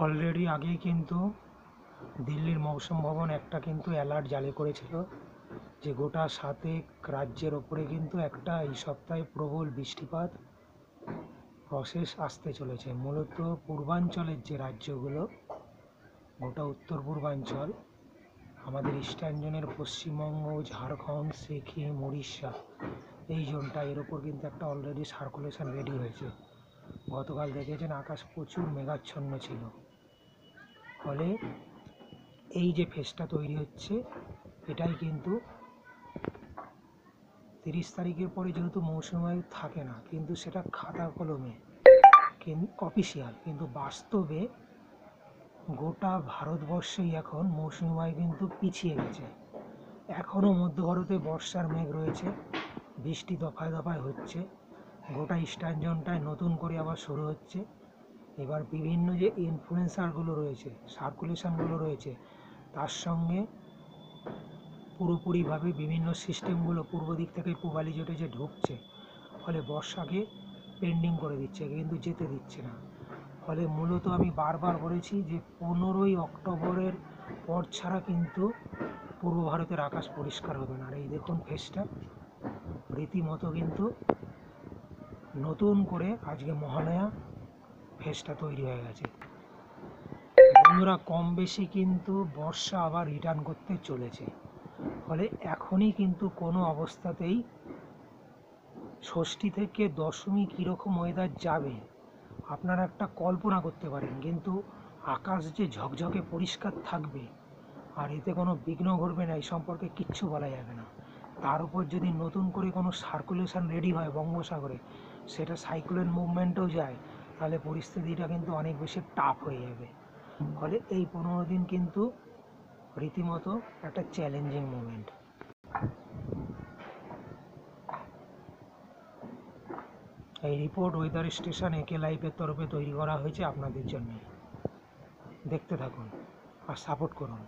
Already আগেই কিন্তু দিল্লির মৌসুম ভবন একটা কিন্তু অ্যালার্ট জারি করেছিল যে গোটা 7 রাজ্যের ওপরে কিন্তু একটা এই সপ্তাহে প্রবল বৃষ্টিপাত প্রসেস আসতে চলেছে। মূলত পূর্বাঞ্চলের যে রাজ্যগুলো, গোটা উত্তর পূর্বাঞ্চল, আমাদের ইস্টার্ন জোনের পশ্চিমবঙ্গ, ঝাড়খণ্ড, সিকিম, উড়িষ্যা, এই জোনটা, এর ওপর কিন্তু একটা অলরেডি সার্কুলেশন রেডি হয়েছে। গতকাল দেখেছেন আকাশ প্রচুর মেঘাচ্ছন্ন ছিল, ফলে এই যে ফেসটা তৈরি হচ্ছে এটাই কিন্তু 30 তারিখের পরে যেহেতু মৌসুমী বায়ু থাকে না, কিন্তু সেটা খাতা কলমে অফিসিয়াল, কিন্তু বাস্তবে গোটা ভারতবর্ষেই এখন মৌসুমী বায়ু কিন্তু পিছিয়ে গেছে। এখনও মধ্য ভারতে বর্ষার মেঘ রয়েছে, বৃষ্টি দফায় দফায় হচ্ছে, গোটা ইস্টার্ন জোনটায় নতুন করে আবার শুরু হচ্ছে। এবার বিভিন্ন যে ইনফ্লুয়েন্সারগুলো রয়েছে, সার্কুলেশনগুলো রয়েছে, তার সঙ্গে পুরোপুরিভাবে বিভিন্ন সিস্টেমগুলো পূর্ব দিক থেকে পূবালি জোটে যে ঢুকছে, ফলে বর্ষাকে পেন্ডিং করে দিচ্ছে, কিন্তু যেতে দিচ্ছে না। ফলে মূলত আমি বারবার বলেছি যে 15ই অক্টোবরের পর ছাড়া কিন্তু পূর্ব ভারতের আকাশ পরিষ্কার হবে না। আর এই দেখুন ফেসটা রীতিমতো কিন্তু নতুন করে আজকে মহালয়া ফেসটা তৈরি হয়ে গেছে। বন্ধুরা, কম বেশি কিন্তু বর্ষা আবার রিটার্ন করতে চলেছে। ফলে এখনই কিন্তু কোনো অবস্থাতেই ষষ্ঠী থেকে দশমী কীরকম ওয়েদার যাবে আপনারা একটা কল্পনা করতে পারেন, কিন্তু আকাশ যে ঝকঝকে পরিষ্কার থাকবে আর এতে কোনো বিঘ্ন ঘটবে না এই সম্পর্কে কিচ্ছু বলা যাবে না। তার উপর যদি নতুন করে কোনো সার্কুলেশন রেডি হয় বঙ্গোপসাগরে, সেটা সাইক্লোন মুভমেন্টেও যায়, তাহলে পরিস্থিতিটা কিন্তু অনেক বেশি টাফ হয়ে যাবে। ফলে এই 15 দিন কিন্তু রীতিমতো একটা চ্যালেঞ্জিং মোমেন্ট। এই রিপোর্ট ওয়েদার স্টেশন একে লাইভের তরফে তৈরি করা হয়েছে আপনাদের জন্য। দেখতে থাকুন আর সাপোর্ট করুন।